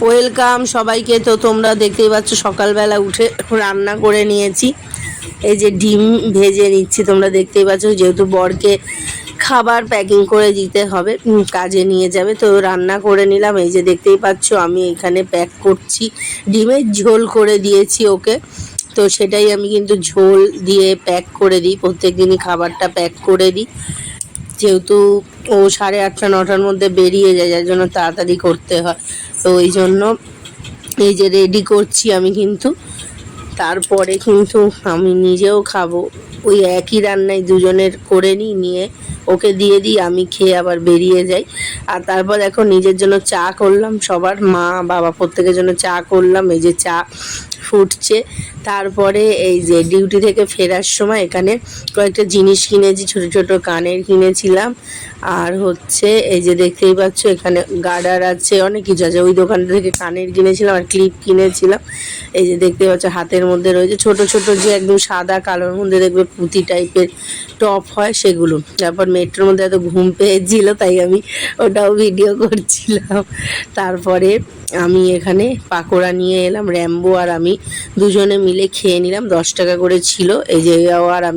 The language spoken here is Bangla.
ওয়েলকাম সবাইকে। তো তোমরা দেখতেই পাচ্ছ সকালবেলা উঠে রান্না করে নিয়েছি। এই যে ডিম ভেজে নিচ্ছি, তোমরা দেখতেই পাচ্ছ, যেহেতু বরকে খাবার প্যাকিং করে দিতে হবে, কাজে নিয়ে যাবে, তো রান্না করে নিলাম। এই যে দেখতেই পাচ্ছ আমি এখানে প্যাক করছি, ডিমের ঝোল করে দিয়েছি ওকে। তো সেটাই আমি কিন্তু ঝোল দিয়ে প্যাক করে দিই, প্রত্যেক দিনই খাবারটা প্যাক করে দিই, যেহেতু ও 8:30 9টার মধ্যে বেরিয়ে যায়, যার জন্য তাড়াতাড়ি করতে হয়। তো ওই জন্য এই যে রেডি করছি আমি কিন্তু, তারপরে কিন্তু আমি নিজেও খাবো। ওই একই রান্নায় দুজনের করে নিয়ে ওকে দিয়ে দিই, আমি খেয়ে আবার বেরিয়ে যাই। আর তারপর এখন নিজের জন্য চা করলাম, সবার মা বাবা প্রত্যেকের জন্য চা করলাম। এই যে চা ফুটছে। তারপরে এই যে ডিউটি থেকে ফেরার সময় এখানে কয়েকটা জিনিস কিনেছি, ছোট ছোট কানের কিনেছিলাম। আর হচ্ছে এই যে দেখতেই পাচ্ছ এখানে গার্ডার আছে, অনেক কিছু আছে। ওই দোকানটা থেকে কানের কিনেছিলাম আর ক্লিপ কিনেছিলাম। এই যে দেখতে পাচ্ছ হাতের মধ্যে রয়েছে ছোট ছোট, যে একদম সাদা কালোর মধ্যে দেখবে পুঁতি টাইপের টপ হয় সেগুলো। তারপর মেট্রোর মধ্যে এত ঘুম পেয়েছিল, তাই আমি ওটাও ভিডিও করছিলাম। তারপরে আমি এখানে পাকোড়া নিয়ে এলাম, র্যাম্বো আর আমি দুজনে মিলে খেয়ে নিলাম। 10 টাকা করে ছিল। এই যে আর আমি